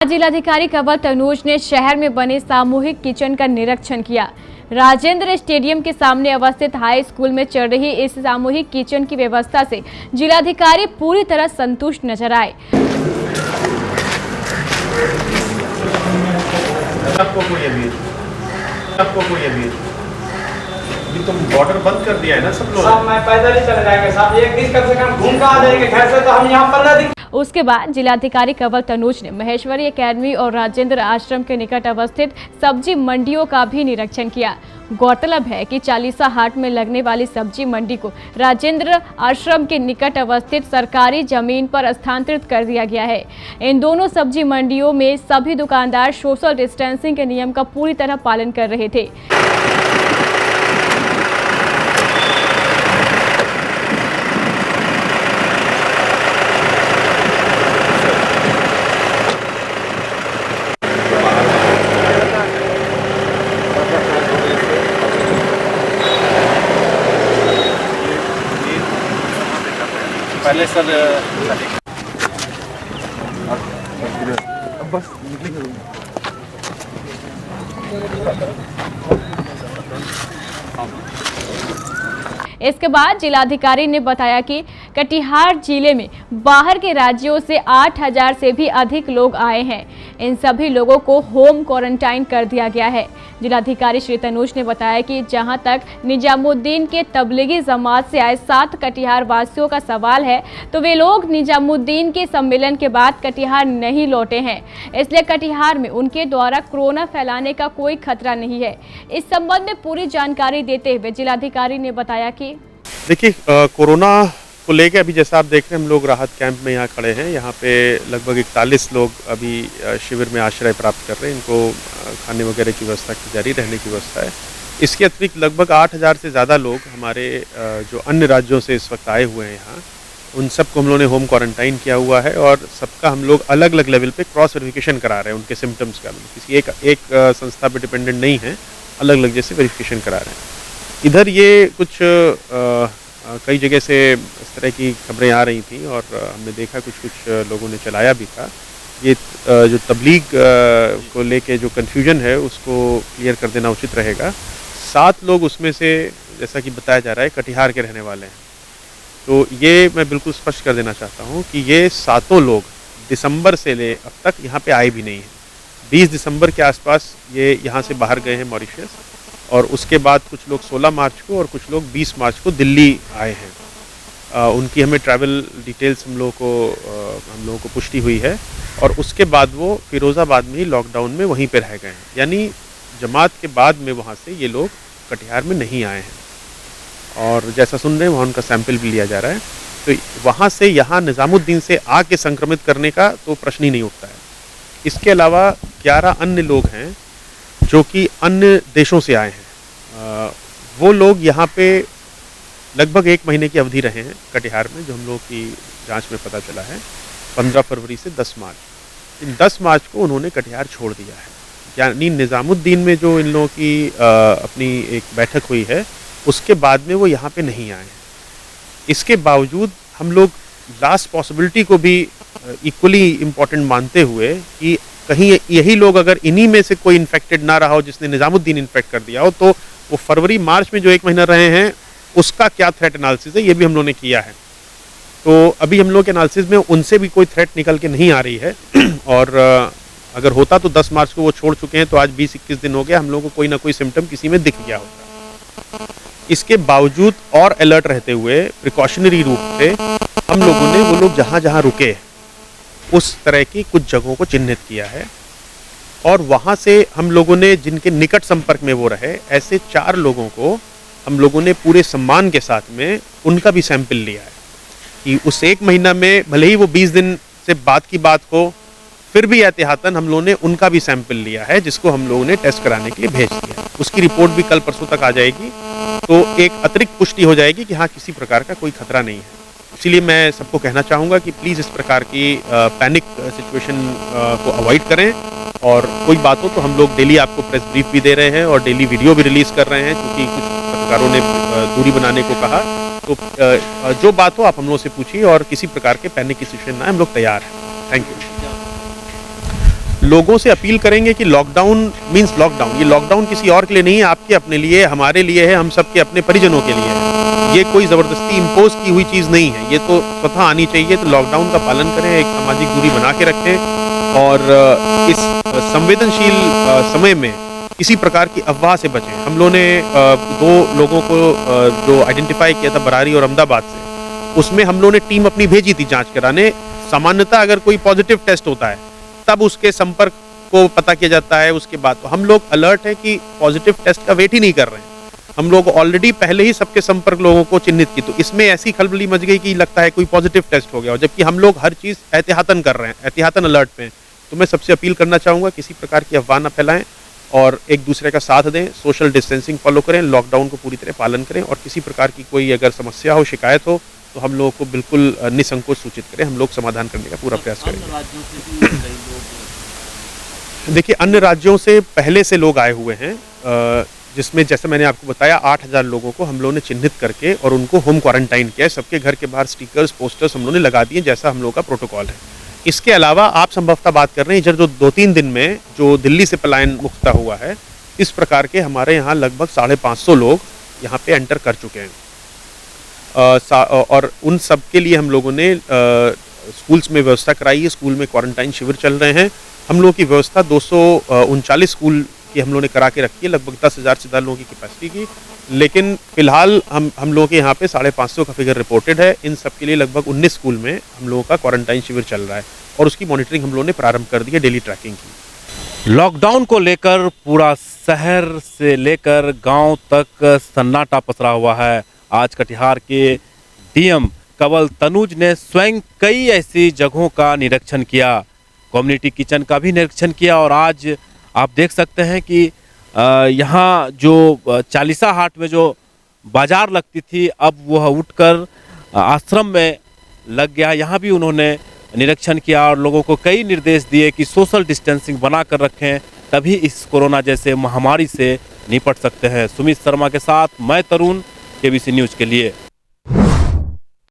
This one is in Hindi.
जिलाधिकारी कंवर तनूज ने शहर में बने सामूहिक किचन का निरीक्षण किया। राजेंद्र स्टेडियम के सामने अवस्थित हाई स्कूल में चल रही इस सामूहिक किचन की व्यवस्था से जिलाधिकारी पूरी तरह संतुष्ट नजर आए। तुम बॉर्डर बंद कर दिया है ना सब लोग। मैं पैदल ही चले जाएंगे साहब, एक दिन कम से कम घूम कर आ जाएंगे घर से, तो हम यहाँ 15 दिन। उसके बाद जिलाधिकारी कंवर तनूज ने महेश्वरी एकेडमी और राजेंद्र आश्रम के निकट अवस्थित सब्जी मंडियों का भी निरीक्षण किया। गौरतलब है कि चालीसा हाट में लगने वाली सब्जी मंडी को राजेंद्र आश्रम के निकट अवस्थित सरकारी जमीन पर स्थानांतरित कर दिया गया है। इन दोनों सब्जी मंडियों में सभी दुकानदार सोशल डिस्टेंसिंग के नियम का पूरी तरह पालन कर रहे थे। पहले सर बस निकलेंगे। इसके बाद जिलाधिकारी ने बताया कि कटिहार जिले में बाहर के राज्यों से 8000 से भी अधिक लोग आए हैं। इन सभी लोगों को होम क्वारंटाइन कर दिया गया है। जिलाधिकारी श्री तनूज ने बताया कि जहां तक निजामुद्दीन के तबलीगी जमात से आए 7 कटिहार वासियों का सवाल है, तो वे लोग निजामुद्दीन के सम्मेलन के बाद कटिहार नहीं लौटे हैं, इसलिए कटिहार में उनके द्वारा कोरोना फैलाने का कोई खतरा नहीं है। इस संबंध में पूरी जानकारी देते हुए जिलाधिकारी ने बताया कि देखिए, कोरोना को लेके अभी जैसा आप देख रहे हैं, हम लोग राहत कैंप में यहाँ खड़े हैं। यहाँ पे लगभग 41 लोग अभी शिविर में आश्रय प्राप्त कर रहे हैं। इनको खाने वगैरह की व्यवस्था की जा रही, रहने की व्यवस्था है। इसके अतिरिक्त लगभग 8000 से ज़्यादा लोग हमारे जो अन्य राज्यों से इस वक्त आए हुए हैं यहाँ, उन सबको हम लोगों ने होम क्वारंटाइन किया हुआ है और सबका हम लोग अलग अलग लेवल पे क्रॉस वेरिफिकेशन करा रहे हैं। उनके सिम्टम्स का किसी एक संस्था पे डिपेंडेंट नहीं है, अलग अलग जैसे वेरिफिकेशन करा रहे हैं। इधर ये कुछ कई जगह से इस तरह की खबरें आ रही थी और हमने देखा कुछ लोगों ने चलाया भी था। ये जो तबलीग को लेके जो कन्फ्यूजन है उसको क्लियर कर देना उचित रहेगा। 7 लोग उसमें से, जैसा कि बताया जा रहा है, कटिहार के रहने वाले हैं। तो ये मैं बिल्कुल स्पष्ट कर देना चाहता हूँ कि ये 7 लोग दिसंबर से ले अब तक यहाँ पे आए भी नहीं हैं। 20 दिसंबर के आसपास ये यहाँ से बाहर गए हैं मॉरिशस, और उसके बाद कुछ लोग 16 मार्च को और कुछ लोग 20 मार्च को दिल्ली आए हैं। उनकी हमें ट्रैवल डिटेल्स हम लोगों को पुष्टि हुई है और उसके बाद वो फिरोज़ाबाद में ही लॉकडाउन में वहीं पे रह गए हैं। यानी जमात के बाद में वहाँ से ये लोग कटिहार में नहीं आए हैं और जैसा सुन रहे हैं वहाँ उनका सैंपल भी लिया जा रहा है। तो वहाँ से यहाँ निज़ामुद्दीन से आके संक्रमित करने का तो प्रश्न ही नहीं उठता है। इसके अलावा 11 अन्य लोग हैं जो कि अन्य देशों से आए हैं। वो लोग यहाँ पे लगभग 1 महीने की अवधि रहे हैं कटिहार में, जो हम लोग की जांच में पता चला है। 15 फरवरी से 10 मार्च, इन 10 मार्च को उन्होंने कटिहार छोड़ दिया है। यानी निज़ामुद्दीन में जो इन लोगों की अपनी एक बैठक हुई है, उसके बाद में वो यहाँ पे नहीं आए हैं। इसके बावजूद हम लोग लास्ट पॉसिबिलिटी को भी इक्वली इम्पोर्टेंट मानते हुए कि कहीं यही लोग अगर इन्हीं में से कोई इन्फेक्टेड ना रहा हो जिसने निज़ामुद्दीन इन्फेक्ट कर दिया हो, तो वो फरवरी मार्च में जो 1 महीना रहे हैं उसका क्या थ्रेट एनालिसिस है, ये भी हम लोगों ने किया है। तो अभी हम लोग के एनालिसिस में उनसे भी कोई थ्रेट निकल के नहीं आ रही है और अगर होता तो 10 मार्च को वो छोड़ चुके हैं, तो आज 20-21 दिन हो गया, हम लोगों को कोई ना कोई सिम्टम किसी में दिख गया होता। इसके बावजूद और अलर्ट रहते हुए प्रिकॉशनरी रूप से हम लोगों ने वो लोग जहाँ जहाँ रुके उस तरह की कुछ जगहों को चिन्हित किया है और वहाँ से हम लोगों ने जिनके निकट संपर्क में वो रहे, ऐसे 4 लोगों को हम लोगों ने पूरे सम्मान के साथ में उनका भी सैंपल लिया है कि उस 1 महीना में भले ही वो 20 दिन से बाद की बात हो, फिर भी एहतियातन हम लोगों ने उनका भी सैंपल लिया है, जिसको हम लोगों ने टेस्ट कराने के लिए भेज दिया। उसकी रिपोर्ट भी कल परसों तक आ जाएगी, तो एक अतिरिक्त पुष्टि हो जाएगी कि हाँ, किसी प्रकार का कोई खतरा नहीं है। इसीलिए मैं सबको कहना चाहूँगा कि प्लीज़ इस प्रकार की पैनिक सिचुएशन को अवॉइड करें और कोई बात हो तो हम लोग डेली आपको प्रेस ब्रीफ भी दे रहे हैं और डेली वीडियो भी रिलीज़ कर रहे हैं, क्योंकि कुछ पत्रकारों ने दूरी बनाने को कहा। तो जो बात हो आप हम लोगों से पूछिए और किसी प्रकार के पैनिक की सिचुएशन ना, हम लोग तैयार हैं। Thank you. लोगों से अपील करेंगे कि लॉकडाउन मीन्स लॉकडाउन, ये लॉकडाउन किसी और के लिए नहीं है, आपके अपने लिए, हमारे लिए है, हम सबके अपने परिजनों के लिए है। ये कोई ज़बरदस्ती इम्पोज की हुई चीज़ नहीं है, ये तो स्वतः आनी चाहिए। तो लॉकडाउन का पालन करें, एक सामाजिक दूरी बना के रखें और इस संवेदनशील समय में किसी प्रकार की अफवाह से बचें। हम लोगों ने 2 लोगों को जो आइडेंटिफाई किया था बरारी और अहमदाबाद से, उसमें हम लोगों ने टीम अपनी भेजी थी जाँच कराने। सामान्यतः अगर कोई पॉजिटिव टेस्ट होता है तब उसके संपर्क को पता किया जाता है, उसके बाद तो हम लोग अलर्ट है कि पॉजिटिव टेस्ट का वेट ही नहीं कर रहे हैं। हम लोग ऑलरेडी पहले ही सबके संपर्क लोगों को चिन्हित की, तो इसमें ऐसी खलबली मच गई कि लगता है कोई पॉजिटिव टेस्ट हो गया, और जबकि हम लोग हर चीज़ एहतियातन कर रहे हैं, एहतियातन अलर्ट पे हैं। तो मैं सबसे अपील करना चाहूँगा, किसी प्रकार की अफवाह न फैलाएं और एक दूसरे का साथ दें, सोशल डिस्टेंसिंग फॉलो करें, लॉकडाउन को पूरी तरह पालन करें, और किसी प्रकार की कोई अगर समस्या हो, शिकायत हो, तो हम लोगों को बिल्कुल निसंकोच सूचित करें, हम लोग समाधान करने का पूरा प्रयास करेंगे। देखिए, अन्य राज्यों से पहले से लोग आए हुए हैं, जिसमें जैसे मैंने आपको बताया 8000 लोगों को हम लोगों ने चिन्हित करके और उनको होम क्वारंटाइन किया है। सबके घर के बाहर स्टिकर्स, पोस्टर्स हम लोगों ने लगा दिए, जैसा हम लोगों का प्रोटोकॉल है। इसके अलावा आप संभवतः बात कर रहे हैं इधर जो 2-3 दिन में जो दिल्ली से पलायन मुक्ता हुआ है, इस प्रकार के हमारे यहाँ लगभग 550 लोग यहाँ पे एंटर कर चुके हैं। और उन सब के लिए हम लोगों ने स्कूल्स में व्यवस्था कराई है, स्कूल में क्वारंटाइन शिविर चल रहे हैं। हम लोगों की व्यवस्था 239 स्कूल की हम लोगों ने करा के रखी है, लगभग 10,000 से ज़्यादा लोगों की कैपेसिटी की। लेकिन फिलहाल हम लोगों के यहाँ पे 550 का फिगर रिपोर्टेड है। इन सब के लिए लगभग 19 स्कूल में हम लोगों का क्वारंटाइन शिविर चल रहा है और उसकी मॉनिटरिंग हम लोगों ने प्रारंभ कर दी है, डेली ट्रैकिंग की। लॉकडाउन को लेकर पूरा शहर से लेकर गांव तक सन्नाटा पसरा हुआ है। आज कटिहार के डीएम कंवल तनुज ने स्वयं कई ऐसी जगहों का निरीक्षण किया, कम्युनिटी किचन का भी निरीक्षण किया, और आज आप देख सकते हैं कि यहाँ जो चालीसा हाट में जो बाजार लगती थी, अब वह उठकर आश्रम में लग गया। यहाँ भी उन्होंने निरीक्षण किया और लोगों को कई निर्देश दिए कि सोशल डिस्टेंसिंग बना कर रखें, तभी इस कोरोना जैसे महामारी से निपट सकते हैं। सुमित शर्मा के साथ मैं तरुण, केबीसी न्यूज़ के लिए।